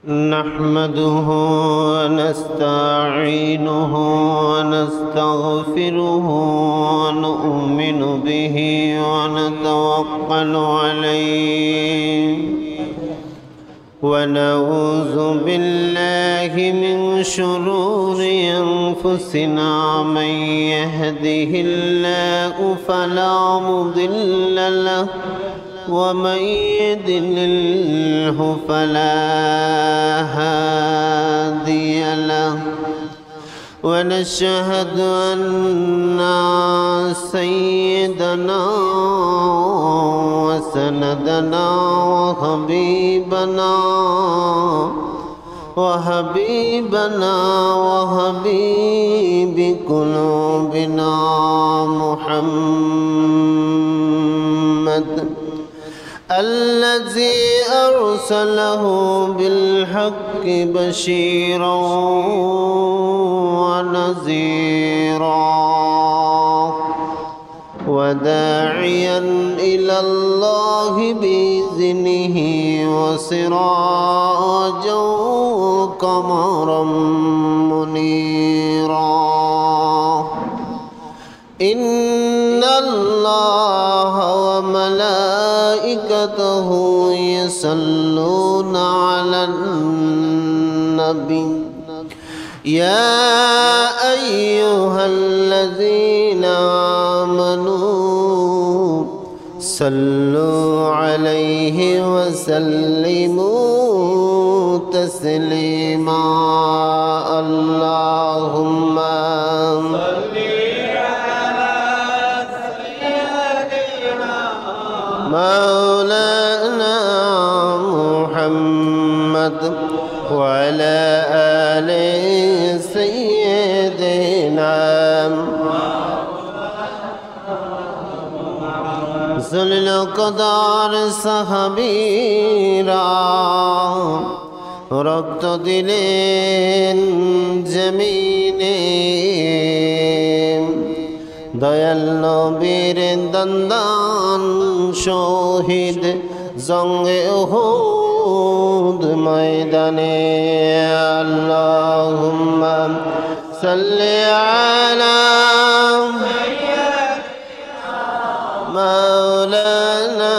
نحمده ونستعينه ونستغفره ونؤمن به ونتوكل عليه ونعوذ بالله من شرور أنفسنا من يهده الله فلا مضل له ومن يضلله فلا هادي له ونشهد أن سيدنا وسندنا وحبيبنا وحبيب قلوبنا محمد الذي أرسله بالحق بشيرا ونذيرا وداعيا إلى الله بإذنه وسراجا قمرا منيرا إن الله وملائكته يصلون على النبي يا أيها الذين آمنوا صلوا عليه وسلموا تسليما اللهم مولانا محمد وعلى آل سيدنا ذل القدر صحابيرا রক্ত দিলেন জমিনে দয়াল নবীর দন্দান শহীদ জঙ্গে উহুদ ময়দানে আল্লাহুম্মা সাল্লি আলা মাওলানা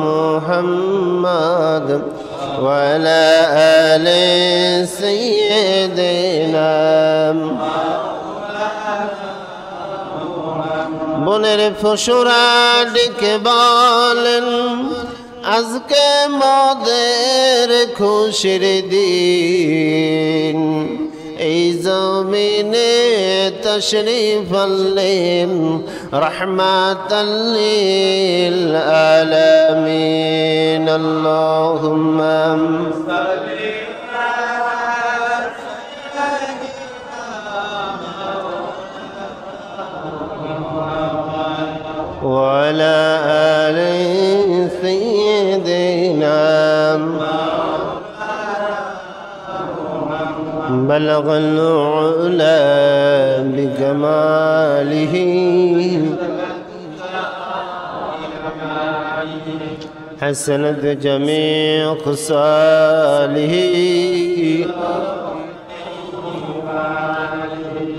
মুহাম্মদ ওয়া আলা আলি সাইয়্যিদিনা বনের পশুরা ডেকে বলেন আজকে মোদের খুশির দিন এই জমিনে তশরিফ আনলেন রাহমাতাল লিল আলামিন আল্লাহুম্মা وعلى آل سيدنا بلغ العلا بكماله حسنت جميع خصاله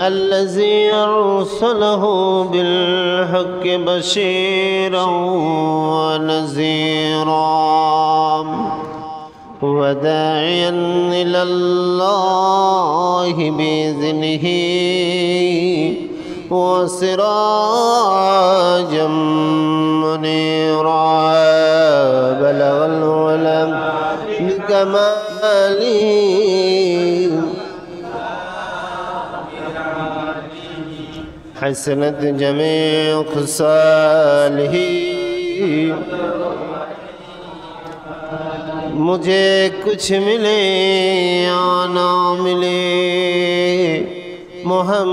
الذي أرسله بالحق بشيرا ونذيرا وداعيا إلى الله بإذنه وسراجا منيرا بلغ العلا بكماله حسنت جميع خصاله मुझे कुछ मिले या ना मिले मोहम्मद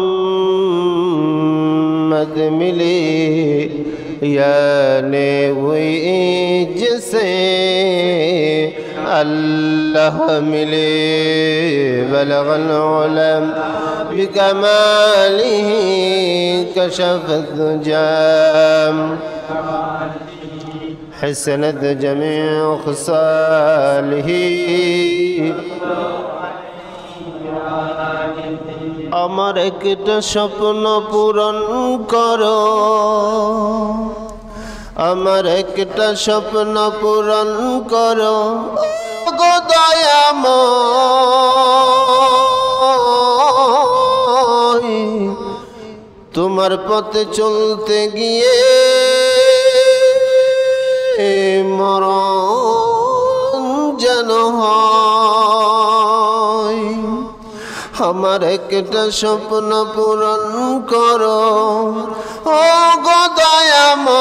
मिले याने वही जिसे अल्लाह मिले बलगल उलम बिकमालिह कशफत जाम حسنت جميع خصاله আমার একটা স্বপ্ন পূরণ করো, আমার একটা স্বপ্ন পূরণ করো গো দয়াময়। তোমার পথে চলতে গিয়ে মরণ যেন হয়। আমার একটা স্বপ্ন পূরণ করো ও গো দয়াময়।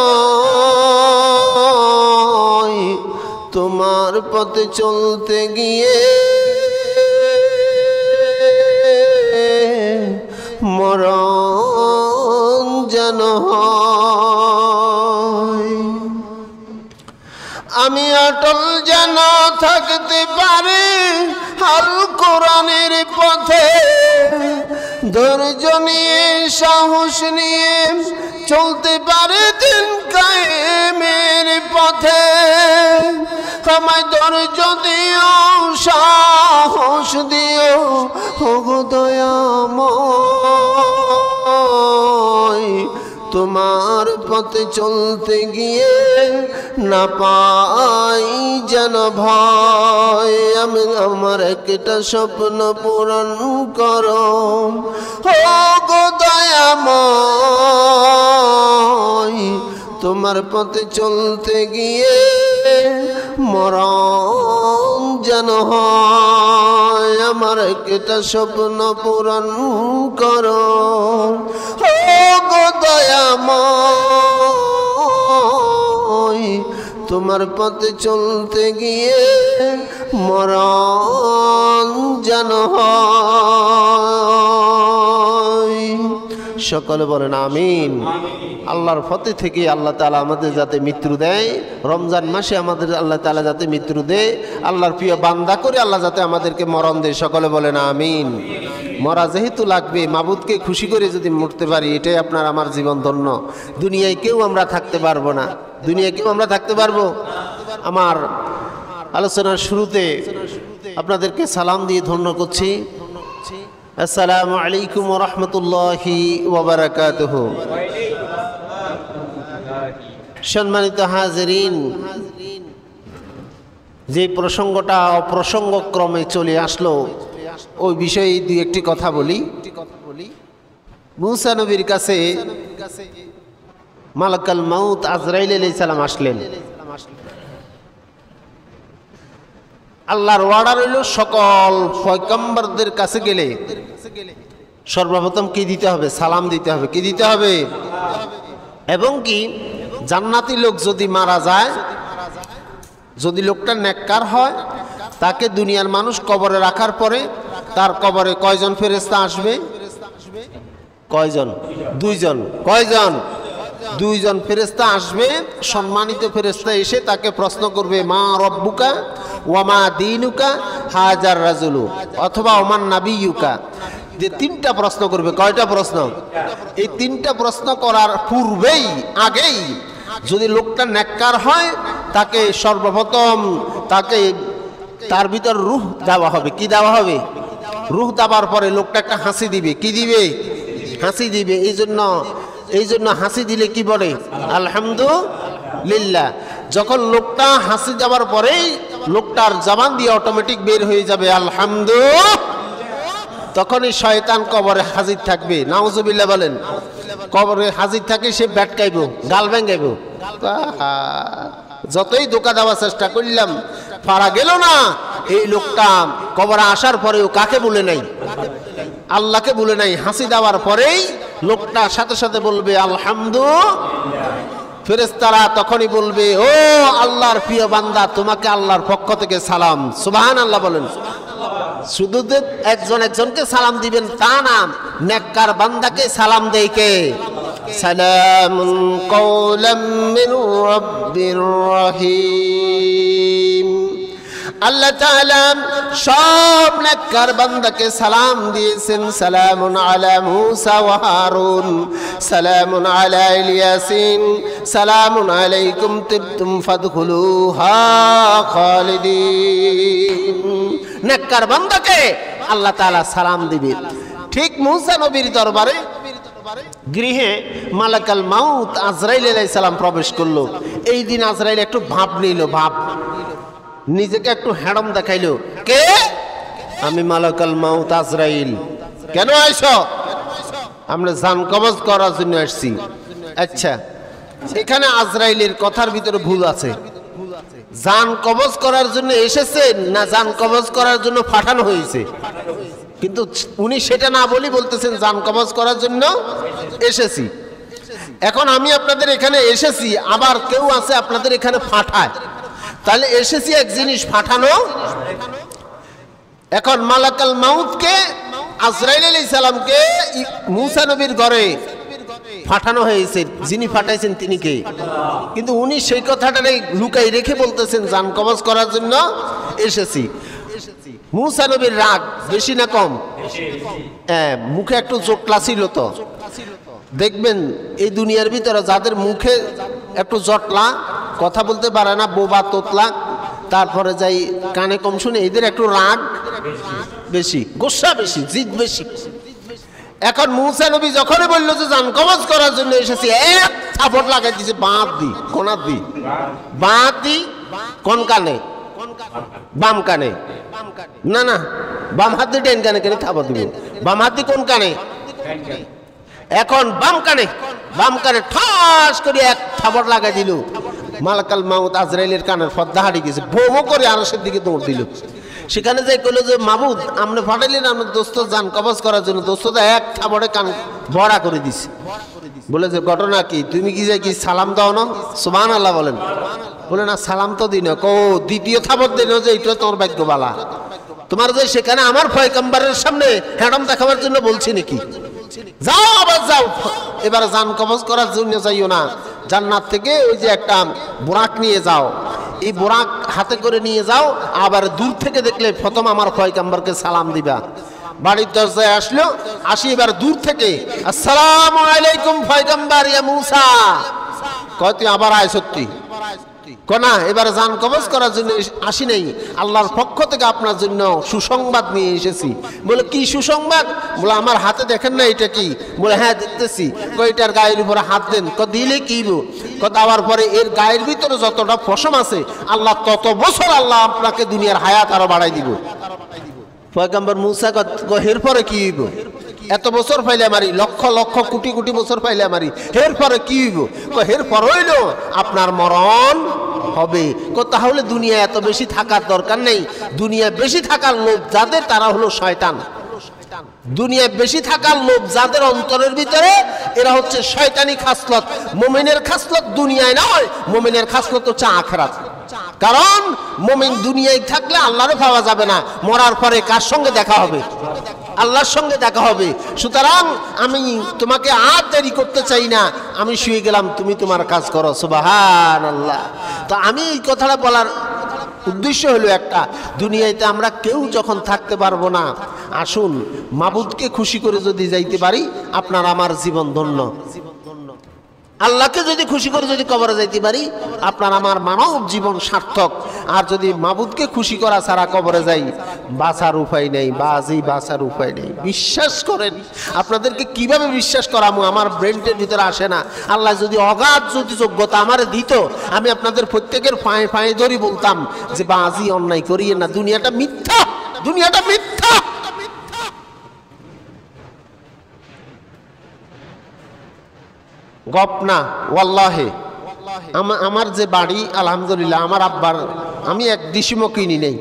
তোমার পথে চলতে গিয়ে মরণ যেন হয়। আমি অটল যেন থাকতে পারি আল কোরআনের পথে, ধৈর্য নিয়ে সাহস নিয়ে চলতে পারে দিন কায়েমের পথে। আমায় ধৈর্য দিও, সাহস দিও ওগো দয়াময়। তোমার পথে চলতে গিয়ে না পাই যেন ভয়। আমি আমার একটা স্বপ্ন পূরণ করো ও গো দয়াময়। তোমার পথে চলতে গিয়ে মরণ যেন হয়। আমার একটা স্বপ্ন পূরণ করো ও গো দয়াময়। তোমার পথে চলতে গিয়ে মরণ যেন হয়। সকলে বলেন আমিন। আল্লাহর পথে থেকে আল্লাহ তাআলা আমাদের যাতে মৃত্যু দেয়, রমজান মাসে আমাদের আল্লাহ তাআলা যাতে মৃত্যু দেয়, আল্লাহর প্রিয় বান্দা করে আল্লাহ যাতে আমাদেরকে মরণ দেয়। সকলে বলেন আমিন। মরা যেহেতু লাগবে, মাবুদকে খুশি করে যদি মরতে পারি, এটাই আপনার আমার জীবন ধন্য। দুনিয়ায় কেউ আমরা থাকতে পারবো না, দুনিয়ায় কেউ আমরা থাকতে পারবো। আমার আলোচনার শুরুতে আপনাদেরকে সালাম দিয়ে ধন্য করছি। আসসালামু আলাইকুম ওয়া রাহমাতুল্লাহি ওয়া বারাকাতুহু। সম্মানিত হাজিরিন, যে প্রসঙ্গটা অপ্রসঙ্গক্রমে চলে আসলো, ওই বিষয়ে দুই একটি কথা বলি। মুসা নবীর কাছে মালাকুল মাউত আজরাইল আলাইহিস সালাম আসলেন। আল্লাহর ওয়ার্ডার হইল সকল পয়গম্বরদের কাছে গেলে সর্বপ্রথম কি দিতে হবে? সালাম দিতে হবে। কি দিতে হবে? এবং কি জান্নাতি লোক যদি মারা যায়, যদি লোকটা নেককার হয়, তাকে দুনিয়ার মানুষ কবরে রাখার পরে তার কবরে কয়জন ফেরেশতা আসবে? কয়জন? দুইজন। কয়জন? দুইজন ফেরেশতা আসবে। সম্মানিত ফেরেশতা এসে তাকে প্রশ্ন করবে, মা রব্বুকা ওয়া মা দীনুকা হাজার রাজুলু, অথবা ওমান নাবিয়ুকা। যে তিনটা প্রশ্ন করবে। কয়টা প্রশ্ন? এই তিনটা প্রশ্ন করার পূর্বেই, আগেই যদি লোকটা নেককার হয়, তাকে সর্বপ্রথম তার ভিতর রূহ দেওয়া হবে। কি দেওয়া হবে? রূহ দেওয়ার পরে লোকটা একটা হাসি দিবে। কি দিবে? হাসি দিবে। এই জন্য হাসি দিলে কি বলে? আলহামদুলিল্লাহ। যখন লোকটা হাসি দেওয়ার পরেই লোকটার জবান দিয়ে অটোমেটিক বের হয়ে যাবে আলহামদুলিল্লাহ, তখনই শয়তান কবরে হাজির থাকবে। নাউজুবিল্লাহ বলেন। কবরে হাজির থাকে, সে ব্যাটকাইব, গাল ভেঙ্গাইব। যতই ধোঁকা দেওয়ার চেষ্টা করলাম, পারা গেল না। এই লোকটা কবরে আসার পরেও কাকে বলে নাই? আল্লাহকে বলে নাই। হাসি দেওয়ার পরেই লোকটা সাথে সাথে বলবে আলহামদুলিল্লাহ। ফেরেশতারা তখনই বলবে, ও আল্লাহর প্রিয় বান্দা, তোমাকে আল্লাহর পক্ষ থেকে সালাম। সুবহানাল্লাহ বলেন। শুধু যে একজন একজনকে সালাম দিবেন তা না, নেককার বান্দাকে সালাম দেয় কে? সালামুন কওলাম মির রাব্বির রহিম। আল্লাহ তাআলা সব নেককার বান্দাকে সালাম দিয়েছেন। সালামুন আলা মূসা ওয়া হারুন, সালামুন আলা ইলিয়াসিন, সালামুন আলাইকুম তিবতুম ফাদখুলুহা খালিদিন। নেককার বান্দাকে আল্লাহ তাআলা সালাম দিবে। ঠিক মূসা নবীর দরবারে গৃহে মালাকাল মাউত আজরাইল আলাইহিস সালাম প্রবেশ করলো। এই দিন আজরাইল একটু ভাব নিল, ভাব নিজেকে একটু হেড়ম দেখাইলো, কে? আমি মালাকাল মাউত আজরাইল। কেন আইছো? আমরা জান কবজ করার জন্য আসছি। আচ্ছা, এখানে আজরাইলের কথার ভিতরে ভুল আছে। জান কবজ করার জন্য এসেছেন না জান কবজ করার জন্য পাঠানো হয়েছে? কিন্তু উনি সেটা না বলি বলতেছেন জান কবজ করার জন্য এসেছি। এখন আমি আপনাদের এখানে এসেছি, আবার কেউ আছে আপনাদের এখানে পাঠায়, তাহলে এসেছি এক জিনিস, পাঠানো। এখন মালাকাল মাউতকে আজরাইল আলাইহিস সালামকে মূসা নবীর ঘরে পাঠানো হয়েছে, যিনি পাঠাইছেন তিনি কে? কিন্তু উনি সেই কথাটাকে লুকাই রেখে বলতেছেন জান কবজ করার জন্য এসেছি। মূসা নবীর রাগ বেশি না কম? হ্যাঁ, মুখে একটু জটলা ছিল। তো দেখবেন এই দুনিয়ার ভিতরে যাদের মুখে একটু জটলা, কথা বলতে পারে না, বোবা তোতলা, তারপরে যাই কানে কম শুনে, এদের একটু রাগ বেশি, গোসা বেশি, জিদ বেশি। এখন মূসা নবী যখনই বললো যে জান কবজ করার জন্য এসেছি, এক থাপড় লাগাই দিছে, বাঁধ দি, কোনার দি, বাঁধ দি, কোন কানে? বাম কানে। না না, বাম হাত দিয়ে ডান কানে কেন থাপড় দিব? বাম হাত দিয়ে কোন কানে? এখন বাম কানে, বাম কানে ঠাস করে এক থাপড় লাগাই দিল। মালাকাল মাউত আজরাইলের কানের পর্দা হারিয়ে গেছে, বো করে আরশের দিকে দৌড় দিল। সেখানে যাই কইলো যে মাবুদ আপনি পাঠাইলেন আমার দোস্ত জান কবজ করার জন্য, দোস্তটা এক থাপড়ে কান বড়া করে দিছে। বলে যে ঘটনা কি? তুমি কি যাই কি সালাম দাও না? সুবহানাল্লাহ বলেন। বলে না, সালাম তো দিন। কো দ্বিতীয় থাপড় দিন যে এটা তোমার ভাগ্য বালা, তোমার যে সেখানে আমার পয়গম্বরের সামনে হেডম দেখাবার জন্য বলছি নাকি? যাও, আবার যাও, এবার জান কবজ করার জন্য যাইও না, জান্নাত থেকে ওই যে একটা বুরাক নিয়ে যাও, এই বুরাক হাতে করে নিয়ে যাও, আবার দূর থেকে দেখলে প্রথম আমার পয়গম্বরকে সালাম দিবা। বাড়ির দরজায় আসলো, আসি এবার দূর থেকে আসসালামু আলাইকুম পয়গম্বর ইয়া মূসা। কয় তুই আবার আয়? সত্যি কোনা, এবার জান কবজ করার জন্য আসি নাই, আল্লাহর পক্ষ থেকে আপনার জন্য সুসংবাদ নিয়ে এসেছি। বলে কি সুসংবাদ? বলে আমার হাতে দেখেন না এটা কি? বলে হ্যাঁ দেখতেছি। কয়টার গায়ের উপরে হাত দেন। দিলে কি? দেওয়ার পরে এর গায়ের ভিতরে যতটা পশম আছে আল্লাহ তত বছর আল্লাহ আপনাকে দুনিয়ার হায়াত আরো বাড়াই দিব। পয়গম্বর মূসা এর পরে কি হইব? এত বছর পাইলে আমারি, লক্ষ লক্ষ কোটি কোটি বছর পাইলে আমারি, এর পরে কি হইব? এর পর হইল আপনার মরণ হবে। তাহলে দুনিয়া এত বেশি থাকার দরকার নেই। দুনিয়া বেশি থাকার লোভ যাদের, তারা হলো শয়তান। দুনিয়া বেশি থাকার লোভ যাদের অন্তরের ভিতরে, এরা হচ্ছে শয়তানি খাসলত। মুমিনের খাসলত দুনিয়ায় নয়, মুমিনের খাসলত হচ্ছে আখিরাত। কারণ মুমিন দুনিয়ায় থাকলে আল্লাহরে পাওয়া যাবে না, মরার পরে কার সঙ্গে দেখা হবে? আল্লাহর সঙ্গে দেখা হবে। সুতরাং আমি তোমাকে আর দেরি করতে চাই না, আমি শুয়ে গেলাম, তুমি তোমার কাজ করো। সুবহানাল্লাহ। তো আমি এই কথাটা বলার উদ্দেশ্য হলো একটা, দুনিয়াতে আমরা কেউ যখন থাকতে পারবো না, আসুন মাবুদকে খুশি করে যদি যাইতে পারি, আপনার আমার জীবন ধন্য। আল্লাহকে যদি খুশি করে যদি কবরে যাইতে পারি, আপনার আমার মানব জীবন সার্থক। আর যদি মাবুদকে খুশি করা ছাড়া কবরে যাই, বাঁচার উপায় নেই, বাঁচার উপায় নেই। বিশ্বাস করেন, আপনাদেরকে কিভাবে বিশ্বাস করামো আমার ব্রেনের ভিতরে আসে না। আল্লাহ যদি অগাধ যদি যোগ্যতা আমারে দিত, আমি আপনাদের প্রত্যেকের পায়ে পায়ে ধরি বলতাম যে বাজি অন্যায় করিয়ে না, দুনিয়াটা মিথ্যা, দুনিয়াটা মিথ্যা। গপ না, ওয়াল্লাহে আমার যে বাড়ি, আলহামদুলিল্লাহ আমার আব্বার, আমি এক ডিসিমও কিনি নেই।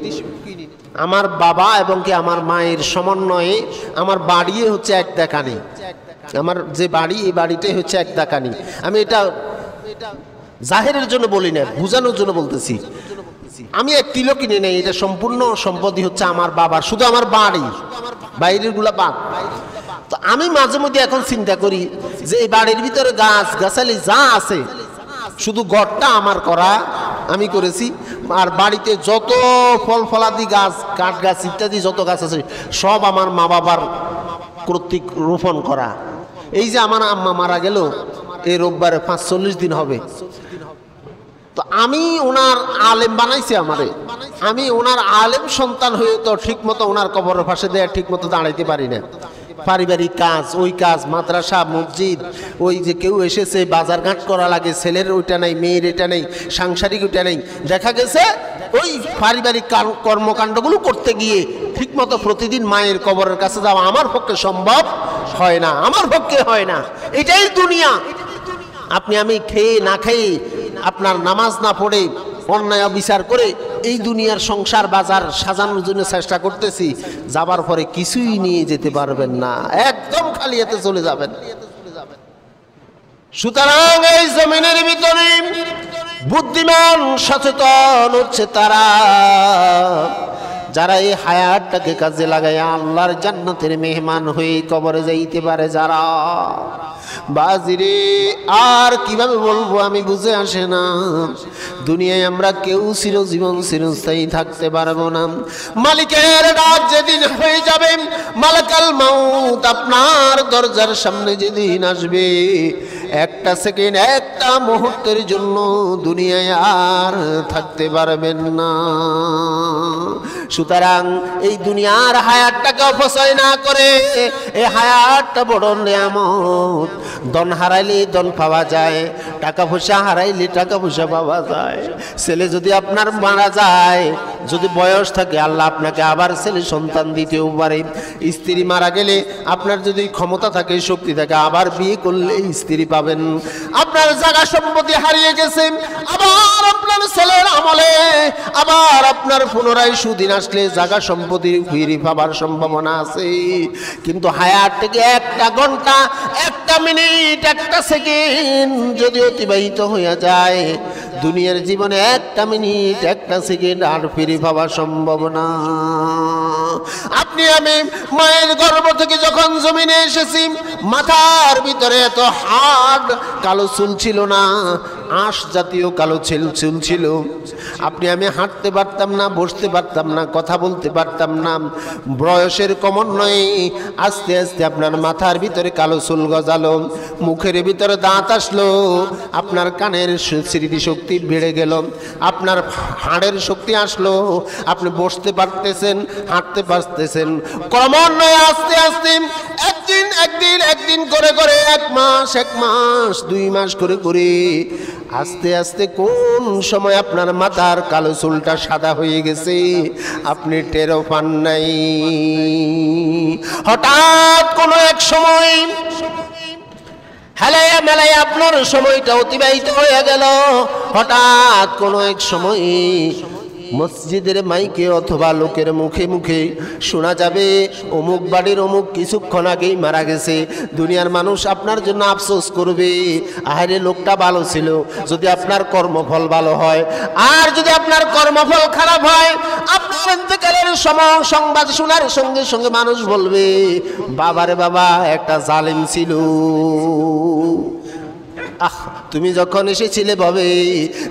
আমার বাবা এবং কি আমার মায়ের সমন্বয়ে আমার বাড়ি হচ্ছে এক দেখানি। আমার যে বাড়ি, এই বাড়িটাই হচ্ছে এক দেখানি। আমি এটা জাহেরের জন্য বলি না, বুঝানোর জন্য বলতেছি। আমি এক তিলও কিনে নেই, এটা সম্পূর্ণ সম্পত্তি হচ্ছে আমার বাবার, শুধু আমার বাড়ি, বাইরের গুলা বাদ। তো আমি মাঝে মধ্যে এখন চিন্তা করি যে এই বাড়ির ভিতরে গাছ গাছালি যা আছে, শুধু ঘরটা আমার করা, আমি করেছি। আর বাড়িতে যত ফল ফলাদি গাছ, কাঠ গাছ ইত্যাদি যত গাছ আছে, সব আমার মা বাবার কর্তৃক রোপণ করা। এই যে আমার আম্মা মারা গেল এই রোববারে 45 দিন হবে, তো আমি ওনার আলেম বানাইছি আমারে। আমি ওনার আলেম সন্তান হয়ে তো ঠিক মতো ওনার কবরের পাশে দেয়া ঠিক মতো দাঁড়াইতে পারি না। পারিবারিক কাজ, ওই কাজ, মাদ্রাসা, মসজিদ, ওই যে কেউ এসেছে বাজার ঘাট করা লাগে, ছেলের ওইটা নেই, মেয়ের এটা নেই, সাংসারিক ওইটা নেই, দেখা গেছে ওই পারিবারিক কর্মকাণ্ডগুলো করতে গিয়ে ঠিক মতো প্রতিদিন মায়ের কবরের কাছে যাওয়া আমার পক্ষে সম্ভব হয় না, আমার পক্ষে হয় না। এটাই দুনিয়া। আপনি আমি খেয়ে না খেয়ে, আপনার নামাজ না পড়ে, অন্যায় বিচার করে এই দুনিয়ার সংসার বাজার সাজানোর জন্য চেষ্টা করতেছি, যাবার পরে কিছুই নিয়ে যেতে পারবেন না, একদম খালি হাতে চলে যাবেন। সুতরাং এই জমিনের ভিতরে বুদ্ধিমান সচেতন হচ্ছে তারা, যারা এই হায়াতটাকে কাজে লাগায় আল্লাহর জান্নাতের মেহমান হয়ে কবরে যাইতে পারে। যারা বাজিরে আর কিভাবে বলবো আমি বুঝে আসে না। দুনিয়ায় আমরা কেউ চিরজীবন চিরস্থায়ী থাকতে পারবো না। মালিকের ডাক যেদিন হয়ে যাবে, মালাকাল মাউত আপনার দরজার সামনে যেদিন আসবে, একটা সেকেন্ড, একটা মুহূর্তের জন্য দুনিয়ায় আর থাকতে পারবেন না। সুতরাং এই দুনিয়ার হায়াতটাকে অপচয় না করে, এই হায়াতটা বড় নিয়ামত। ধন হারাইলে ধন পাওয়া যায়, টাকা পয়সা হারাইলে টাকা পয়সা পাওয়া যায়। ছেলে যদি আপনার মারা যায়, যদি বয়স থাকে, আল্লাহ আপনাকে আবার ছেলে সন্তান দিতেও পারে। স্ত্রী মারা গেলে আপনার যদি ক্ষমতা থাকে, শক্তি থাকে, আবার বিয়ে করলে স্ত্রী পাবেন। আপনার জায়গা সম্পত্তি হারিয়ে গেছে, আবার আপনার ছেলের আমলে আবার আপনার পুনরায় সুদিন আসলে জায়গা সম্পত্তি ফিরে পাবার সম্ভাবনা আছে। কিন্তু হায়াত থেকে একটা ঘন্টা, একটা মিনিট, একটা সেকেন্ড যদি অতিবাহিত হয়ে যায়, দুনিয়ার জীবনে একটা মিনিট, একটা সেকেন্ড আর ফিরে পাওয়া সম্ভব না। আপনি আমি মায়ের গর্ভ থেকে যখন জমিনে এসেছি, মাথার ভিতরে এত হাড়, কালো চুল ছিল না, আঁশ জাতীয় কালো চুল ছিল। আপনি আমি হাঁটতে পারতাম না, বসতে পারতাম না, কথা বলতে পারতাম না। বয়সের ক্রমান্বয়ে আস্তে আস্তে আপনার মাথার ভিতরে কালো চুল গজালো, মুখের ভিতরে দাঁত আসলো, আপনার কানের স্মৃতিশক্তি বেড়ে গেল, আপনার হাড়ের শক্তি আসলো, আপনি বসতে পারতেছেন, হাঁটতে পারতেছেন। ক্রমান্বয়ে আস্তে আস্তে একদিন করে করে, এক মাস 2 মাস করে করে আস্তে আস্তে কোন সময় আপনার মাথার কালো চুলটা সাদা হয়ে গেছে আপনি টেরও পান নাই। হঠাৎ কোনো এক সময় হেলাইয়া মেলাইয়া আপনার সময়টা অতিবাহিত হয়ে গেল। হঠাৎ কোনো এক সময় মসজিদের মাইকে অথবা লোকের মুখে মুখে শোনা যাবে, অমুক বাড়ির অমুক কিছুক্ষণ আগেই মারা গেছে। দুনিয়ার মানুষ আপনার জন্য আফসোস করবে, আহারে লোকটা ভালো ছিল। যদি আপনার কর্মফল ভালো হয়, আর যদি আপনার কর্মফল খারাপ হয়, আপনার ইন্তেকালের সংবাদ শোনার সঙ্গে সঙ্গে মানুষ বলবে, বাবারে বাবা, একটা জালেম ছিল। তুমি যখন এসেছিলে ভাবে,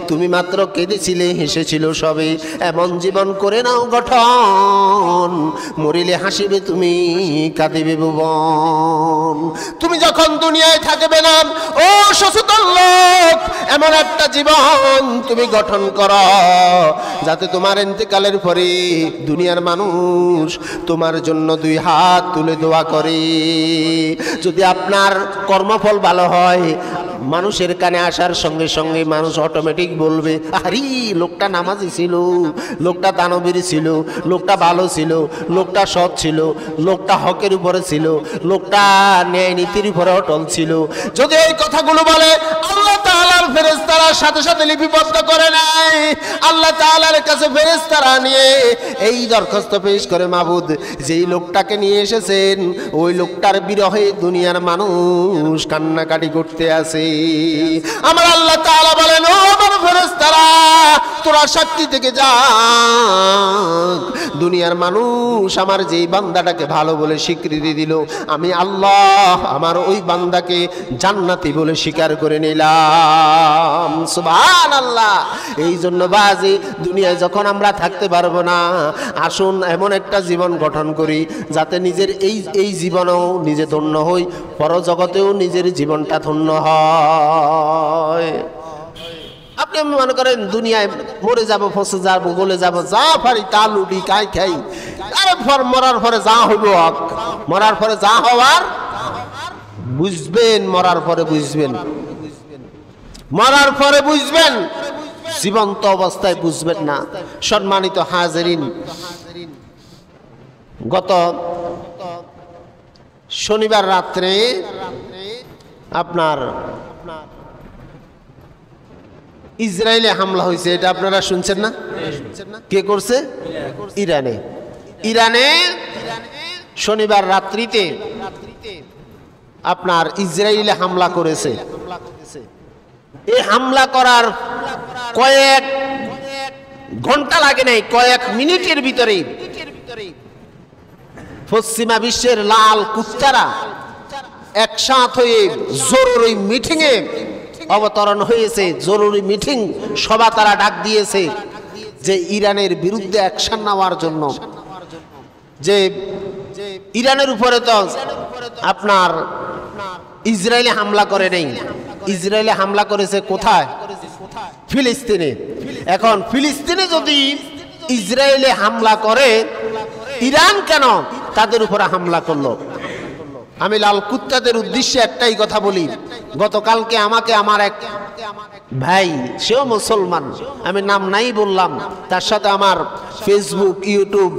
তুমি মাত্র কেঁদেছিলে, হেসেছিল সবে। এমন জীবন করে নাও গঠন, মরিলে হাসিবে তুমি, কাঁদিবে ভুবন। তুমি যখন দুনিয়ায় থাকবে না, ও সচেতন লোক, এমন একটা জীবন তুমি গঠন করো যাতে তোমার ইন্তেকালের পরে দুনিয়ার মানুষ তোমার জন্য 2 হাত তুলে দোয়া করে। যদি আপনার কর্মফল ভালো হয়, মানুষের কানে আসার সঙ্গে সঙ্গে মানুষ অটোমেটিক বলবে, আরে লোকটা নামাজি ছিল, লোকটা দানবীর ছিল, লোকটা ভালো ছিল, লোকটা সৎ ছিল, লোকটা হকের উপরে ছিল, লোকটা ন্যায় নীতির উপরে অটল ছিল। যদি এই কথাগুলো বলে, আল্লাহ তাআলার ফেরেশতারা সাথে সাথে লিপিবদ্ধ করে নেয়। আল্লাহ তাআলার কাছে ফেরেশতারা নিয়ে এই দরখাস্ত পেশ করে, মাবুদ, যেই লোকটাকে নিয়ে এসেছেন, ওই লোকটার বিরহে দুনিয়ার মানুষ কান্নাকাটি করতে আছে। আমার আল্লাহ তাআলা বলেন, ও আমার ফেরেশতারা, তোরা সাক্ষী থেকে যা, দুনিয়ার মানুষ আমার যেই বান্দাটাকে ভালো বলে স্বীকৃতি দিল, আমি আল্লাহ আমার ওই বান্দাকে জান্নাতি বলে স্বীকার করে নিলাম। সুবহানাল্লাহ। এই জন্য বাজি, দুনিয়ায় যখন আমরা থাকতে পারবো না, আসুন এমন একটা জীবন গঠন করি যাতে নিজের এই জীবনেও নিজে ধন্য হই, পরজগতেও নিজের জীবনটা ধন্য হয়। আপনি মনে করেন দুনিয়ায় মরে যাব, ফসে যাব, গলে যাব, যা পারি তা লুটি খাই খাই, তারপর মরার পরে যা হইব, মরার পরে যা হওয়ার বুঝবেন, মরার পরে বুঝবেন, মরার পরে বুঝবেন, জীবন্ত অবস্থায় বুঝবেন না। সম্মানিত হাজিরিন, গত শনিবার রাত্রে আপনার ইসরায়েলে হামলা হয়েছে, এটা আপনারা শুনছেন না? কে করছে? ইরানে। ইরানে শনিবার রাত্রিতে আপনার ইসরায়েলে হামলা করেছে। এই হামলা করার কয়েক ঘন্টা লাগে নাই, কয়েক মিনিটের ভিতরে পশ্চিমা বিশ্বের লাল কুত্তারা একসাথ হয়ে জরুরি মিটিংয়ে অবতরণ হয়েছে। জরুরি মিটিং সভা তারা ডাক দিয়েছে যে ইরানের বিরুদ্ধে অ্যাকশন নেওয়ার জন্য। যে ইরানের উপরে তো আপনার ইসরায়েলে হামলা করে নেই, ইসরায়েলে হামলা করেছে কোথায়? ফিলিস্তিনে। এখন ফিলিস্তিনে যদি ইসরায়েলে হামলা করে, ইরান কেন তাদের উপরে হামলা করলো? আমি লাল কুত্তাদের উদ্দেশ্যে একটাই কথা বলি। গতকালকে আমাকে আমার এক ভাই, সেও মুসলমান, আমি নাম নাই বললাম, তার সাথে আমার ফেসবুক, ইউটিউব,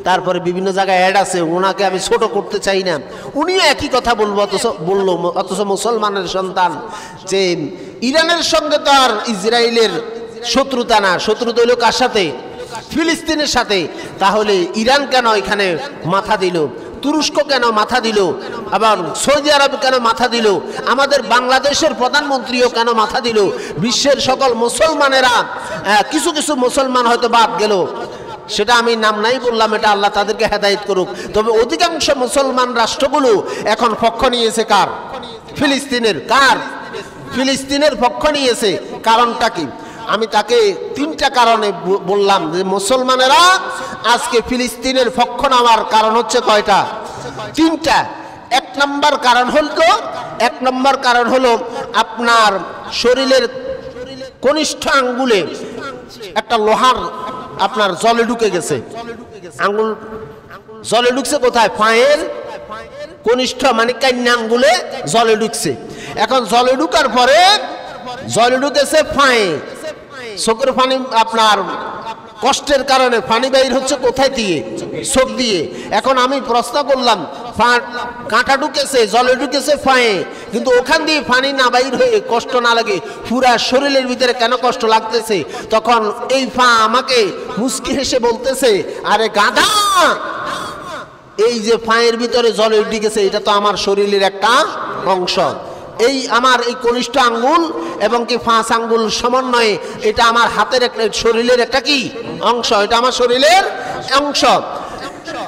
তারপরে বিভিন্ন জায়গায় অ্যাড আছে, ওনাকে আমি ছোট করতে চাই না, উনিও একই কথা বললো, অথচ মুসলমানের সন্তান, যে ইরানের সঙ্গে তো আর ইসরায়েলের শত্রুতা না, শত্রুতা হইল কার সাথে? ফিলিস্তিনের সাথে। তাহলে ইরান কেন এখানে মাথা দিল? তুরস্ক কেন মাথা দিল? আবার সৌদি আরব কেন মাথা দিল? আমাদের বাংলাদেশের প্রধানমন্ত্রীও কেন মাথা দিল? বিশ্বের সকল মুসলমানেরা, কিছু কিছু মুসলমান হয়তো বাদ গেল, সেটা আমি নাম নাই বললাম, এটা আল্লাহ তাদেরকে হেদায়েত করুক। তবে অধিকাংশ মুসলমান রাষ্ট্রগুলো এখন পক্ষ নিয়েছে কার? ফিলিস্তিনের। কার? ফিলিস্তিনের পক্ষ নিয়েছে। কারণটা কি? আমি তাকে তিনটা কারণে বললাম যে মুসলমানেরা আজকে ফিলিস্তিনের পক্ষ নেওয়ার কারণ হচ্ছে কয়টা? তিনটা। এক নম্বর কারণ হলো আপনার শরীরের কনিষ্ঠ আঙ্গুলে একটা লোহার আপনার জলে ঢুকে গেছে। আঙ্গুল জলে ঢুকছে কোথায়? পায়ের কনিষ্ঠ মানে কান্না আঙ্গুলে জলে ঢুকছে। এখন জলে ঢুকার পরে জলে ঢুকেছে পায়ে, চোখের পানি আপনার কষ্টের কারণে পানি বাইর হচ্ছে কোথায় দিয়ে? চোখ দিয়ে। এখন আমি প্রশ্ন করলাম, কাঁটা ঢুকেছে, জলে ঢুকেছে পায়ে, কিন্তু ওখান দিয়ে পানি না বাইর হয়ে কষ্ট না লাগে পুরা শরীরের ভিতরে কেন কষ্ট লাগতেছে? তখন এই পা আমাকে মুচকি হেসে বলতেছে, আরে গাধা, এই যে পায়ের ভিতরে জলে ঢুকেছে এটা তো আমার শরীরের একটা অংশ। এই আমার এই কনিষ্ঠ আঙ্গুল এবং কি 5 আঙ্গুল সমন্বয়ে এটা আমার হাতের একটা, শরীরের একটা কি অংশ, এটা আমার শরীরের অংশ।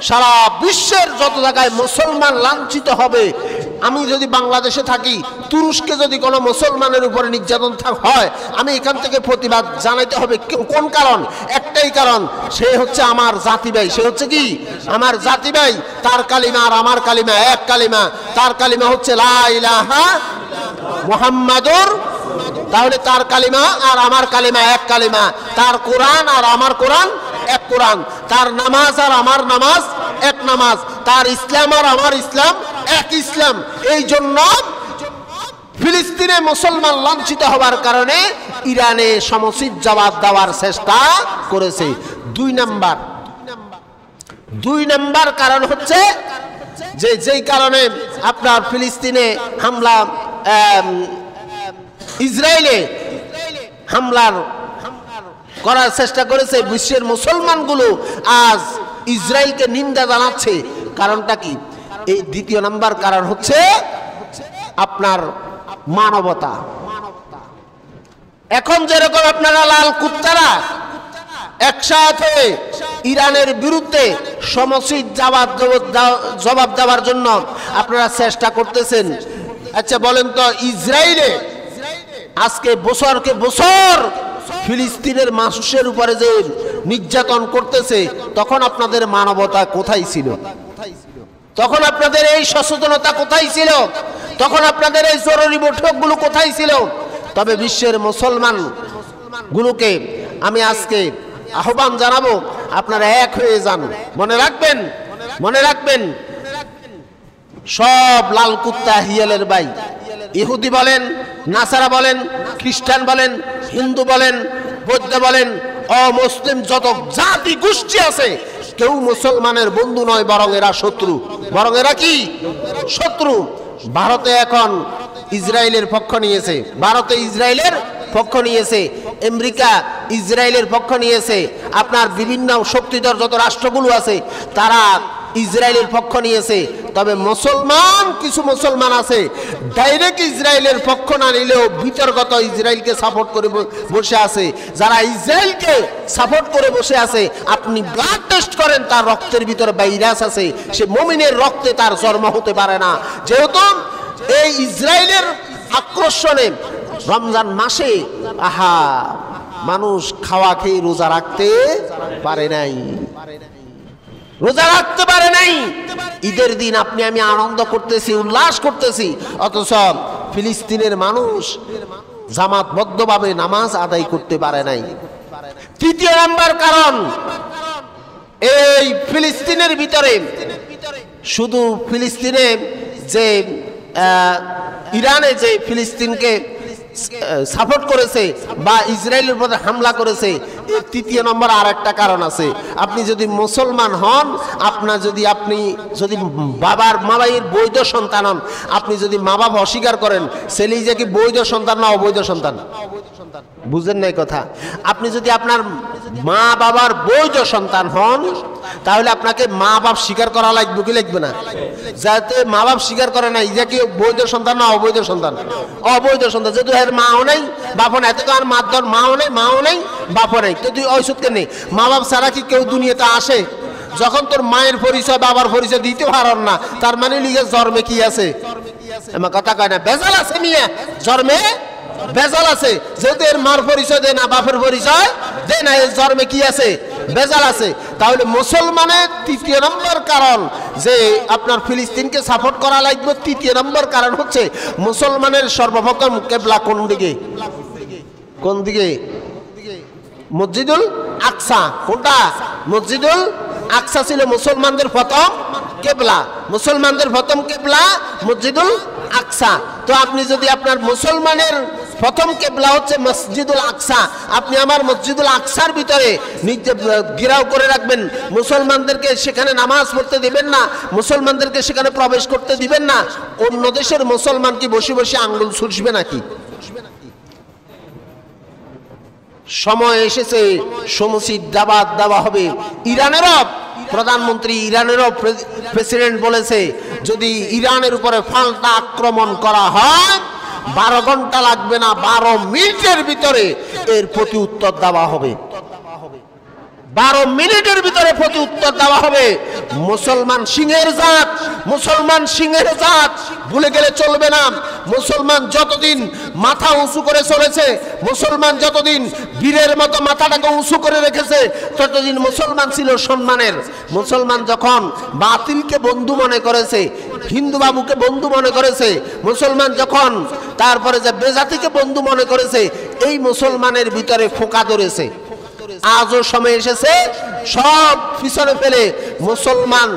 সারা বিশ্বের যত জায়গায় মুসলমান লাঞ্ছিত হবে, আমি যদি বাংলাদেশে থাকি, তুরস্কে যদি কোনো মুসলমানের উপরে নির্যাতন হয়, আমি এখান থেকে প্রতিবাদ জানাইতে হবে। কোন কারণ? একটাই কারণ, সে হচ্ছে আমার জাতি ভাই। সে হচ্ছে কি? আমার জাতি ভাই। তার কালিমা আর আমার কালিমা এক কালিমা। তার কালিমা হচ্ছে লা ইলাহা মুহাম্মাদুর। তাহলে তার কালিমা আর আমার কালিমা এক কালিমা। তার কোরআন আর আমার কোরআন এক কোরআন। তার নামাজ আর আমার নামাজ এক নামাজ। তার ইসলাম আর আমার ইসলাম এক ইসলাম। এই জন্য ফিলিস্তিনে মুসলমান লাঞ্ছিত হওয়ার কারণে ইরানে সমুচিত জবাব দেওয়ার চেষ্টা করেছে। দুই নাম্বার কারণ হচ্ছে যে যেই কারণে আপনার ফিলিস্তিনে হামলা, ইসরায়েলে হামলার করার চেষ্টা করেছে, বিশ্বের মুসলমানগুলো আজ ইসরায়েলকে নিন্দা জানাচ্ছে। কারণটা কি? এই দ্বিতীয় নাম্বার কারণ হচ্ছে আপনার মানবতা। এখন যেরকম আপনারা লাল কুত্তারা একসাথে ইরানের বিরুদ্ধে সমুচিত জবাব দেওয়ার জন্য আপনারা চেষ্টা করতেছেন। আচ্ছা বলেন তো, ইসরায়েলে আজকে বছরকে বছর ফিলিস্তিনের মানুষের উপরে যে নির্যাতন করতেছে, তখন আপনাদের মানবতা কোথায় ছিল? তখন আপনাদের এই সচেতনতা কোথায় ছিল? তখন আপনাদের এই জরুরি বৈঠকগুলো কোথায় ছিল? তবে বিশ্বের মুসলমান গুলোকে আমি আজকে আহ্বান জানাবো, আপনারা এক হয়ে যান। মনে রাখবেন সব লাল কুত্তা হিয়ালের ভাই। ইহুদি বলেন, নাসারা বলেন, খ্রিস্টান বলেন, হিন্দু বলেন, বৌদ্ধ বলেন, অমুসলিম যত জাতি গোষ্ঠী আছে, কেউ মুসলমানের বন্ধু নয়, বরং এরা শত্রু। বরং এরা কি? শত্রু। ভারতে এখন ইসরায়েলের পক্ষ নিয়েছে, ভারতে ইসরায়েলের পক্ষ নিয়েছে, আমেরিকা ইসরায়েলের পক্ষ নিয়েছে, আপনার বিভিন্ন শক্তিধর যত রাষ্ট্রগুলো আছে তারা ইসরায়েলের পক্ষ নিয়েছে। তবে মুসলমান, কিছু মুসলমান আছে ডাইরেক্ট ইসরায়েলের পক্ষ না নিলেও বিতর্কত ইসরায়েলকে সাপোর্ট করে বসে আছে। যারা ইসরায়েলকে সাপোর্ট করে বসে আছে, আপনি ব্লাড টেস্ট করেন, তার রক্তের ভিতরে ভাইরাস আছে, সে মুমিনের রক্তে তার জন্ম হতে পারে না। যেহেতু এই ইসরায়েলের আক্রোশনে রমজান মাসে মানুষ খাওয়া খেয়ে রোজা রাখতে পারে নাই, ঈদের দিন আপনি আমি আনন্দ করতেছি, উল্লাস করতেছি, অথচ ফিলিস্তিনের মানুষ জামাতবদ্ধভাবে নামাজ আদায় করতে পারে নাই। তৃতীয় নাম্বার কারণ, এই ফিলিস্তিনের ভিতরে শুধু ফিলিস্তিনে যে ইরানে যে ফিলিস্তিনকে সাপোর্ট করেছে বা ইসরায়েলের উপর হামলা করেছে, এর তৃতীয় নম্বর আর একটা কারণ আছে। আপনি যদি মুসলমান হন, আপনি যদি বাবার মায়ের বৈধ সন্তান হন, আপনি যদি মা বাবা অস্বীকার করেন, ছেলে যে কি বৈধ সন্তান না অবৈধ সন্তান? বুঝেন নাই কথা? আপনি যদি আপনার মা বাবার বৈধ সন্তান হন, তাহলে আপনাকে মা বাপ স্বীকার করা লাগবে কি লাগবে না? যাতে মা বাপ স্বীকার করে না, ইজা কি বৈধ সন্তান না অবৈধ সন্তান? অবৈধ সন্তান। যেহেতু এর মাও নাই বাপও নাই, এত আর মার মাও নাই বাপও নাই, তো তুই ঐসুদ কেন? মা বাপ ছাড়া কি কেউ দুনিয়াতে আসে? যখন তোর মায়ের পরিচয় বাবার পরিচয় দিতে পারন না, তার মানে লিগে জন্মে কি আছে? আমার কথা কয় না, বেজাল আছে মিয়া, জন্মে বেজাল আছে। যেহেতু এর মার পরিচয় দেয় না, বাপের পরিচয় দেয় না, এর জন্মে কি আছে? বেজাল আছে। তাহলে মুসলমানের তৃতীয় নম্বর কারণ যে আপনার ফিলিস্তিনকে সাপোর্ট করা লাগবে, তৃতীয় নম্বর কারণ হচ্ছে মুসলমানের সর্বপ্রথম কেবলা কোন দিকে? কোন দিকে? মসজিদুল আকসা। কোনটা? মসজিদুল আকসা ছিল মুসলমানদের প্রথম কেবলা। মুসলমানদের প্রথম কেবলা মসজিদুল আকসা। তো আপনি যদি আপনার মুসলমানের প্রথম কেবলা হচ্ছে মসজিদুল আকসা, আপনি আমার মসজিদুল আকসার ভিতরে নিজে ঘেরাও করে রাখবেন, মুসলমানদেরকে সেখানে নামাজ পড়তে দিবেন না, মুসলমানদেরকে সেখানে প্রবেশ করতে দিবেন না, অন্য দেশের মুসলমান কি বসে বসে আঙ্গুল ছুঁড়বে নাকি? সময় এসেছে সমুচিত দাবাত দেওয়া হবে। ইরানেরও প্রধানমন্ত্রী, ইরানেরও প্রেসিডেন্ট বলেছে, যদি ইরানের উপরে পাল্টা আক্রমণ করা হয় 12 ঘন্টা লাগবে না, 12 মিনিটের ভিতরে এর প্রতি উত্তর দেওয়া হবে। 12 মিনিটের ভিতরে প্রতি উত্তর দেওয়া হবে। মুসলমান সিংহের জাত, মুসলমান সিংহের জাত ভুলে গেলে চলবে না। মুসলমান যতদিন মাথা উঁচু করে চলেছে, মুসলমান যতদিন বীরের মতো মাথাটাকে উঁচু করে রেখেছে, ততদিন মুসলমান ছিল সম্মানের। মুসলমান যখন বাতিলকে বন্ধু মনে করেছে, হিন্দু বাবুকে বন্ধু মনে করেছে, মুসলমান যখন তারপরে যে বেজাতিকে বন্ধু মনে করেছে, এই মুসলমানের ভিতরে ফোঁকা ধরেছে। আজও সময় এসেছে সব পিছনে ফেলে মুসলমান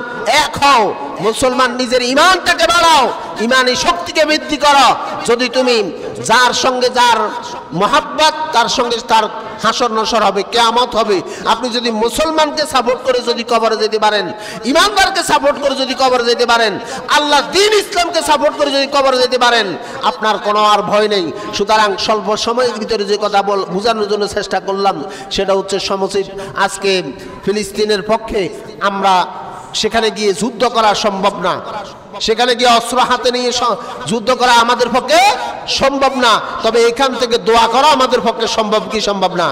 এক হও, মুসলমান নিজের ইমানটাকে বাড়াও, ইমানি শক্তিকে বৃদ্ধি করো। যদি তুমি যার সঙ্গে যার মহাব্বত, তার সঙ্গে তার হাসর নসর হবে, কিয়ামত হবে। আপনি যদি মুসলমানকে সাপোর্ট করে যদি কবরে যেতে পারেন, ইমানদারকে সাপোর্ট করে যদি কবরে যেতে পারেন, আল্লাহ দ্বীন ইসলামকে সাপোর্ট করে যদি কবরে যেতে পারেন, আপনার কোনো আর ভয় নেই। সুতরাং স্বল্প সময়ের ভিতরে যে কথা বোঝানোর জন্য চেষ্টা করলাম, সেটা হচ্ছে সমুচিত। আজকে ফিলিস্তিনের পক্ষে আমরা সেখানে গিয়ে যুদ্ধ করা সম্ভব না, সেখানে গিয়ে অস্ত্র হাতে নিয়ে যুদ্ধ করা আমাদের পক্ষে সম্ভব না। তবে এখান থেকে দোয়া করা আমাদের পক্ষে সম্ভব কি সম্ভব না?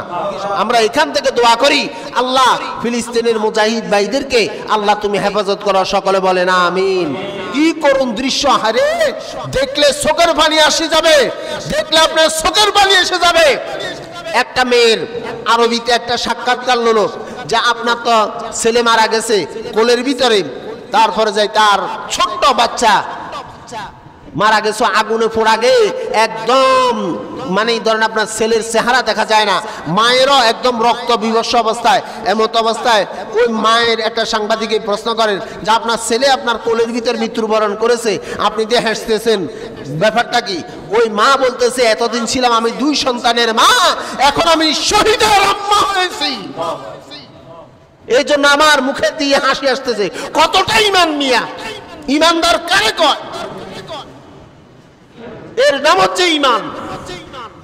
আমরা এখান থেকে দোয়া করি, আল্লাহ ফিলিস্তিনের মুজাহিদ ভাইদেরকে আল্লাহ তুমি হেফাজত করো। সকলে বলেন আমিন। কি করুন দৃশ্য, হারে দেখলে চোখের পানি আসে যাবে, দেখলে আপনার চোখের পানি এসে যাবে। একটা মেয়ের আরবিতে একটা সাক্ষাৎকার হলো যে আপনার তো ছেলে মারা গেছে কোলের ভিতরে, তারপরে যাই তার ছোট্ট বাচ্চা মারা গেছো আগুনে পোড়া গে, একদম মানে ধরেন আপনার ছেলের চেহারা দেখা যায় না, মায়েরও একদম রক্ত বিভৎস অবস্থায়, এমত অবস্থায় ওই মায়ের একটা সাংবাদিকে প্রশ্ন করেন যে আপনার ছেলে আপনার কোলের ভিতর মৃত্যুবরণ করেছে, আপনি যে হাসতেছেন ব্যাপারটা কি? ওই মা বলতেছে এতদিন ছিলাম আমি 2 সন্তানের মা, এখন আমি শহীদের আম্মা হয়েছি, এই জন্য আমার মুখে দিয়ে হাসি আসতেছে। কতটা ইমান মিয়া, ইমানদার কারে কয়? এর নাম হচ্ছে ইমান।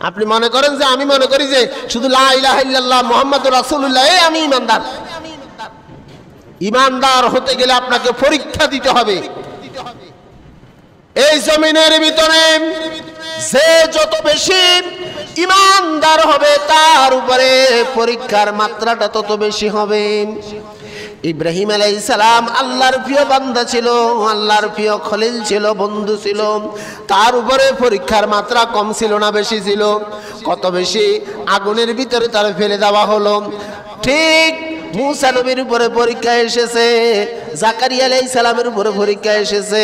আপনি মনে করেন যে আমি মনে করি যে শুধু লা ইলাহা ইল্লাল্লাহ মুহাম্মাদুর রাসূলুল্লাহ এই আমি ইমানদার। ইমানদার হতে গেলে আপনাকে পরীক্ষা দিতে হবে। এই জমিনের ভিতরে যে যত বেশি ইমানদার হবে তার উপরে পরীক্ষার মাত্রাটা তত বেশি হবে। ইব্রাহিম আলাইহিস সালাম আল্লাহর প্রিয় বান্দা ছিল, আল্লাহর প্রিয় খলিল ছিল, বন্ধু ছিল, তার উপরে পরীক্ষার মাত্রা কম ছিল না বেশি ছিল? কত বেশি! আগুনের ভিতরে তার ফেলে দেওয়া হলো। ঠিক মুসা নবীর উপরে পরীক্ষা এসেছে, জাকারিয়া আলাইহিস সালামের উপরে পরীক্ষা এসেছে,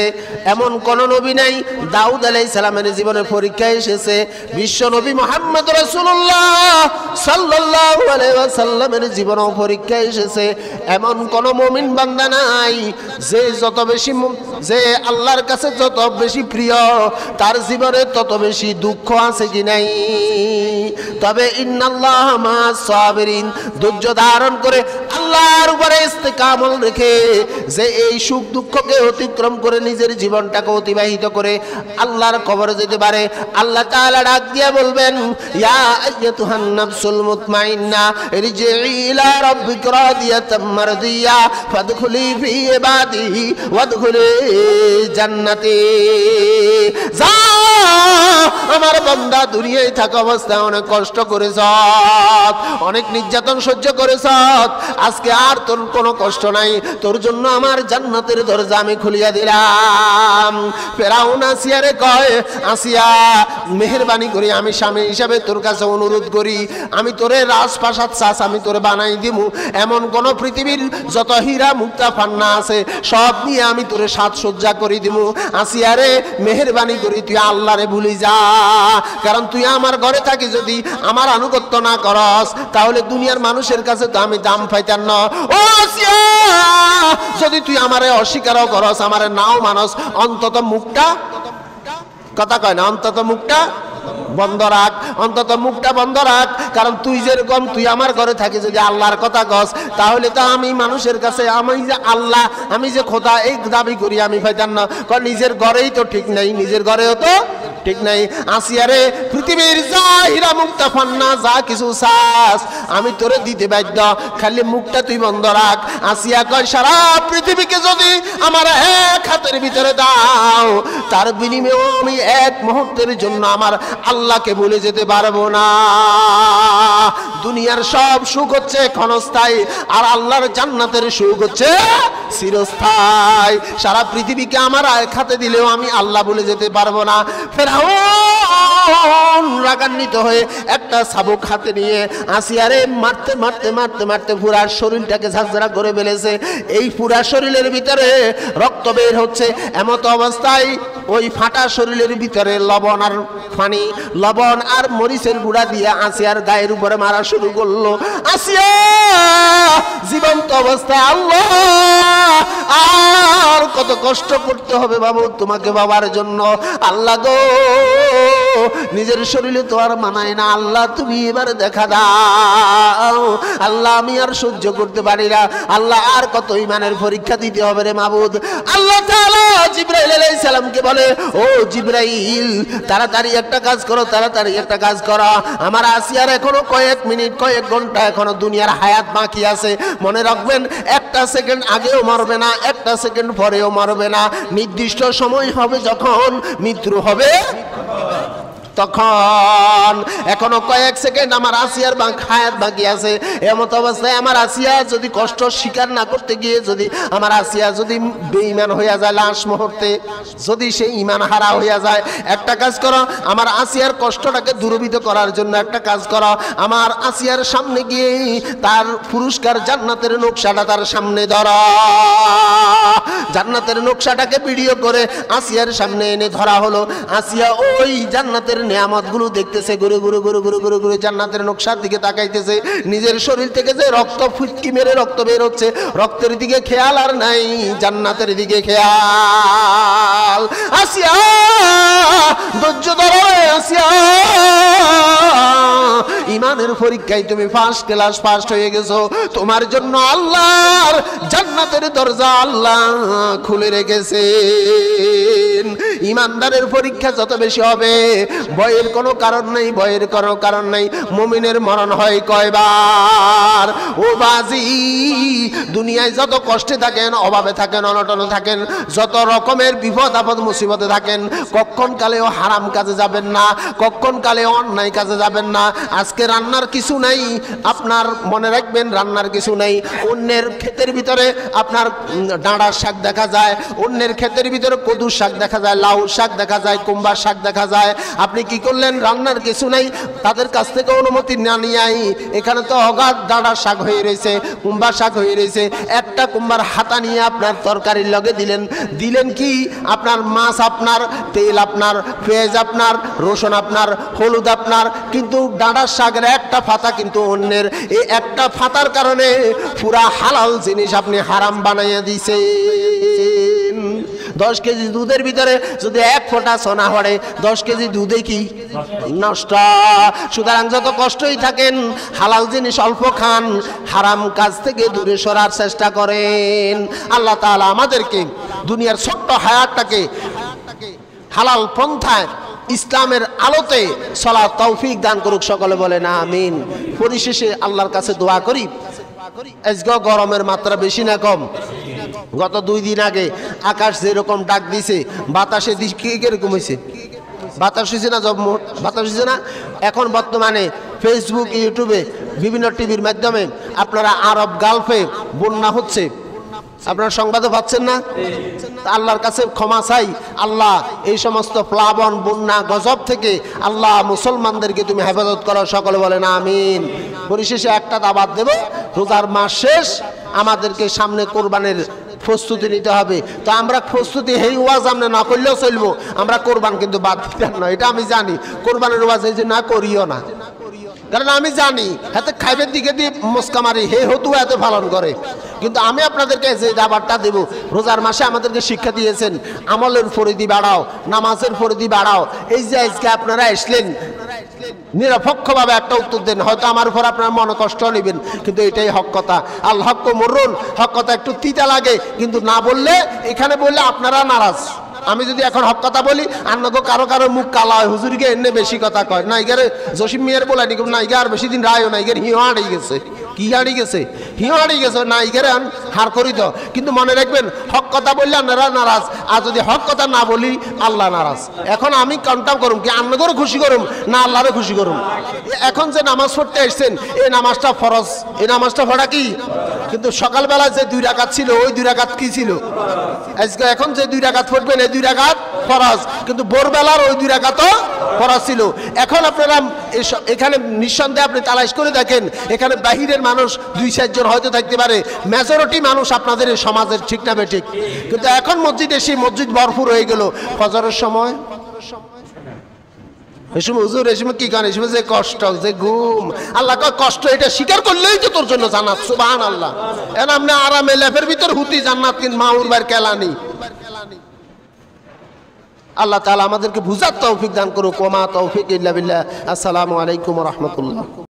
এমন কোন নবী নাই। দাউদ আলাইহিস সালামের জীবনে পরীক্ষা এসেছে, বিশ্ব নবী মুহাম্মদ রাসূলুল্লাহ সাল্লাল্লাহু আলাইহি ওয়াসাল্লামের জীবনেও পরীক্ষা এসেছে। এমন কোন মুমিন বান্দা নাই যে যত বেশি যে আল্লাহর কাছে যত বেশি প্রিয় তার জীবনে তত বেশি দুঃখ আছে কি নাই? তবে ইন্নাল্লাহা মা'আস সাবিরিন, ধৈর্য ধারণ করে আল্লাহর উপরে ইস্তেকামত রেখে যে এই সুখ দুঃখকে অতিক্রম করে নিজের জীবনটাকে অতিবাহিত করে আল্লাহর কবরে যেতে পারে, আল্লাহ তাআলা ডাক দিয়ে বলবেন, ইয়া আইয়াতুহান নাফসুল মুতমাইন্না ইরজিই ইলা রাব্বিকা রাদিয়াতাম মারদিয়া ফাদখুলি ফি ইবাদি ওয়াদখুলি জান্নাতি। যা আমার বান্দা, দুনিয়ায় থাকা অবস্থায় অনেক কষ্ট করেছ, অনেক নির্যাতন সহ্য করেছ, আজকে আর তোর কোনো কষ্ট নাই, তোর জন্য আমার জান্নাতের দরজা আমি খুলিয়া দিলাম। ফেরাউন আসিয়ারে কয়, আসিয়া মেহেরবানি করি আমি স্বামী হিসাবে তোর কাছে অনুরোধ করি, আমি তোরে রাজপ্রাসাদ চাস আমি তোরে বানাই দিমু, এমন কোন পৃথিবীর যত হীরা মুক্তা ফান্না আছে সব নিয়ে আমি তোরে সাজসজ্জা করে দিমু। আসিয়ারে মেহেরবানি করি তুই আল্লাহরে ভুলি যা, কারণ তুই আমার ঘরে থাকি যদি আমার আনুগত্য না করস তাহলে দুনিয়ার মানুষের কাছে তো আমি দাম পাইতাম না। ও আসিয়া, যদি তুই আমারে অস্বীকারও করস, আমারে নাও মানস, অন্তত মুখটা, কথা কয় না, অন্তত মুখটা বন্ধ রাখ, অন্তত মুখটা বন্ধ রাখ, কারণ তুই যেরকম তুই আমার ঘরে থাকি যদি আল্লাহর কথা কস তাহলে তো আমি মানুষের কাছে আমি যে আল্লাহ আমি যে খোদা এই দাবি করি আমি পাইতাম না, কারণ নিজের ঘরেই তো ঠিক নাই, নিজের ঘরেও তো ঠিক নাই। আসিয়ারে পৃথিবীর যা হীরা মুক্তা ফান্না যা কিছু চাস আমি তোরে দিতে বাধ্য, খালি মুখটা তুই বন্ধ রাখ। আসিয়া কয়, সারা পৃথিবীকে যদি আমার এক হাতের ভিতরে দাও তার বিনিময়ে আমি এক মুহূর্তের জন্য আমার আল্লাহকে ভুলে যেতে পারবো না। দুনিয়ার সব সুখ হচ্ছে ক্ষণস্থায়ী, আর আল্লাহর জান্নাতের সুখ হচ্ছে চিরস্থায়ী। সারা পৃথিবীকে আমার এক হাতে দিলেও আমি আল্লাহ ভুলে যেতে পারবো না। ফেরাউন রাগান্বিত হয়ে একটা চাবুক হাতে নিয়ে আসিয়ারে মারতে মারতে মারতে মারতে পুরা শরীরটাকে ঝাঁঝরা করে ফেলেছে। এই পুরা শরীরের ভিতরে রক্ত বের হচ্ছে, এমত অবস্থায় ওই ফাটা শরীরের ভিতরে লবণ আর পানি, লবণ আর মরিচের গুঁড়া দিয়ে আসিয়ার গায়ের উপরে মারা শুরু করলো। আসিয়া জীবন্ত অবস্থায়, আল্লাহ আর কত কষ্ট করতে হবে বাবু তোমাকে বাবার জন্য, আল্লাহ গো নিজের শরীরে তো আর মানায় না, আল্লাহ তুমি এবার দেখা দাও, আল্লাহ আমি আর সহ্য করতে পারি না, আল্লাহ আর কত ইমানের পরীক্ষা দিতে হবে রে মাবুদ। আল্লাহ তাআলা জিবরাইল আলাইহিস সালামকে বলে, ও জিবরাইল তাড়াতাড়ি একটা কাজ করো, তাড়াতাড়ি একটা কাজ করো, আমার আসিয়ার এখনো কয়েক মিনিট কয়েক ঘন্টা এখনো দুনিয়ার হায়াত বাকি আছে, মনে রাখবেন একটা সেকেন্ড আগেও মরবে না, একটা সেকেন্ড পরেও মরবে না, নির্দিষ্ট সময় হবে যখন মৃত্যু হবে তখন, এখনো কয়েক সেকেন্ড আমার আসিয়ার হায়াত বাকি আছে। এমত অবস্থায় আমার আসিয়া যদি কষ্ট স্বীকার না করতে গিয়ে যদি আমার আসিয়া যদি বেঈমান হইয়া যায়, লাশ মুহূর্তে যদি সে ঈমান হারা হইয়া যায়, একটা কাজ করো, আমার আসিয়ার কষ্টটাকে দূরীভূত করার জন্য একটা কাজ করো, আমার আসিয়ার সামনে গিয়ে তার পুরস্কার জান্নাতের নকশাটা তার সামনে ধরো, জান্নাতের নকশাটাকে ভিডিও করে আসিয়ার সামনে এনে ধরা হলো। আসিয়া ওই জান্নাতের নিয়ামতগুলো দেখতেছে, ঘুরে ঘুরে ঘুরে ঘুরে ঘুরে ঘুরে জান্নাতের নকশার দিকে তাকাইতেছে। নিজের শরীর থেকে যে রক্ত ফুটকি মেরে রক্ত বের হচ্ছে, রক্তের দিকে খেয়াল আর নাই, জান্নাতের দিকে খেয়াল। আসিয়া ধৈর্য ধরো আসিয়া, ইমানের পরীক্ষায় তুমি ফার্স্ট ক্লাস ফার্স্ট হয়ে গেছো। তোমার জন্য আল্লাহর জান্নাতের দরজা আল্লাহ খুলে রেখেছেন। ইমানদারের পরীক্ষা যত বেশি হবে, ভয়ের কোনো কারণ নেই, ভয়ের কোনো কারণ নেই। মুমিনের মরণ হয় কয়বার? ও বাজি, দুনিয়ায় যত কষ্টে থাকেন, অভাবে থাকেন, অনটনে থাকেন, যত রকমের বিপদ আপদ মুসিবতে থাকেন, কখন কালেও হারাম কাজে যাবেন না, কখন কালেও অন্যায় কাজে যাবেন না। আজকে রান্নার কিছু নাই, আপনার মনে রাখবেন রান্নার কিছু নেই। অন্যের ক্ষেতের ভিতরে আপনার ডাঁড়ার শাক দেখা যায়, অন্যের ক্ষেতের ভিতরে কদুর শাক দেখা যায়, লাউ শাক দেখা যায়, কুমড়ার শাক দেখা যায়। আপনি কি করলেন? রান্নার কিছু নাই, তাদের কাছ থেকে অনুমতি না নিয়ে এখানে তো অগাধ ডাঁড়ার শাক হয়ে রয়েছে, কুমড়ার শাক হয়ে রয়েছে। একটা কুমড়ার হাতা নিয়ে আপনার তরকারির লগে দিলেন। দিলেন কি? আপনার মাছ আপনার, তেল আপনার, পেঁয়াজ আপনার, রসুন আপনার, হলুদ আপনার, কিন্তু ডাঁড়ার শাকের একটা ফাতা কিন্তু অন্যের। এই একটা ফাতার কারণে পুরা হালাল জিনিস আপনি হারাম বানাইয়া দিছেন। 10 কেজি দুধের ভিতরে যদি 1 ফোঁটা সোনা পড়ে, 10 কেজি দুধে কি নষ্ট। সুতরাং যত কষ্টই থাকেন, হালাল জিনিস অল্প খান, হারাম কাজ থেকে দূরে সরার চেষ্টা করেন। আল্লাহ তাআলা আমাদেরকে দুনিয়ার ছোট্ট হায়াতটাকে হালাল পন্থায় ইসলামের আলোতে চলার তৌফিক দান করুক। সকলে বলেন আমিন। পরিশেষে আল্লাহর কাছে দোয়া করি, আজকে গরমের মাত্রা বেশি না কম? গত 2 দিন আগে আকাশ যেরকম ডাক দিছে, বাতাসে কিরকম হয়েছে? বাতাস হয়েছে না? বাতাস হয়েছে না? এখন বর্তমানে ফেসবুক, ইউটিউবে, বিভিন্ন টিভির মাধ্যমে আপনারা আরব গালফে বন্যা হচ্ছে, আপনারা সংবাদে পাচ্ছেন না? আল্লাহর কাছে ক্ষমা চাই, আল্লাহ এই সমস্ত প্লাবন, বন্যা, গজব থেকে আল্লাহ মুসলমানদেরকে তুমি হেফাজত করো। সকলে বলেন আমিন। পরিশেষে একটা দাওয়াত দেব, রোজার মাস শেষ, আমাদেরকে সামনে কোরবানের প্রস্তুতি নিতে হবে। তো আমরা প্রস্তুতি এই ওয়াজ আমরা না করলেও চলবো, আমরা কোরবান কিন্তু বাদ দিতে নয়, এটা আমি জানি। কোরবানের ওয়াজ এই যে না করিও না, কারণ আমি জানি হাতে খাইবের দিকে দিয়ে মুস্কা মারি হে হতু এত পালন করে। কিন্তু আমি আপনাদেরকে যে দাবারটা দেব, রোজার মাসে আমাদেরকে শিক্ষা দিয়েছেন আমলের ফরিদি বাড়াও, নামাজের ফরিদি বাড়াও। এই যে আজকে আপনারা আসলেন, নিরপেক্ষভাবে একটা উত্তর দেন। হয়তো আমার উপর আপনার মনে কষ্ট নেবেন, কিন্তু এটাই হক কথা। আল হক মরুন, হক কথা একটু তিতা লাগে, কিন্তু না বললে, এখানে বললে আপনারা নারাজ। আমি যদি এখন হক কথা বলি, আন্নগো কারো কারো মুখ কালা হয়, হুজুরকে এনে বেশি কথা কয়, নাইগারে জসিম মিয়ার বলে নি, নাইগা আর বেশি দিন রায়ও নাইগার হিও হারিয়ে গেছে। কি হারিয়ে গেছে? হিও হারিয়ে গেছে, নাইগারে হার করি তো। কিন্তু মনে রাখবেন, হক কথা বললে আপনারা নারাজ, আর যদি হক কথা না বলি আল্লাহ নারাজ। এখন আমি কাউন্টাম করুম কি আন্নগরও খুশি করুম না আল্লাহরও খুশি করুম? এখন যে নামাজ পড়তে আসছেন, এই নামাজটা ফরজ, এই নামাজটা পড়া কি? কিন্তু সকালবেলা যে 2 রাকাত ছিল, ওই 2 রাকাত কি ছিল? আজকে এখন যে 2 রাকাত পড়বেন, এই 2 রাকাত ফরজ, কিন্তু ভোরবেলার ওই 2 রাকাতও ফরজ ছিল। এখন আপনারা এখানে নিঃসন্দেহে আপনি তালাশ করে দেখেন, এখানে বাহিরের মানুষ 2-4 জন হয়তো থাকতে পারে, মেজরিটি মানুষ আপনাদের এই সমাজের, ঠিক না বেঠিক? কিন্তু এখন মসজিদ এসে মসজিদ ভরপুর হয়ে গেল ফজরের সময়। এই সময় হুজুর, এই সময় কি গান, এই সময় যে কষ্ট, যে ঘুম, আল্লাহ কষ্ট, এটা স্বীকার করলেই তো তোর জন্য জান্নাত। সুবহানাল্লাহ। এখন আপনি আরামে লেফের ভিতর হুতি জান্নাত, কিন্তু মাউর বার কেলানি। আল্লাহ তাআলা আমাদেরকে বুঝার তৌফিক দান করুক। ওয়া মা তৌফিক ইল্লা বিল্লাহ। আসসালামু আলাইকুম ওয়া রাহমাতুল্লাহ।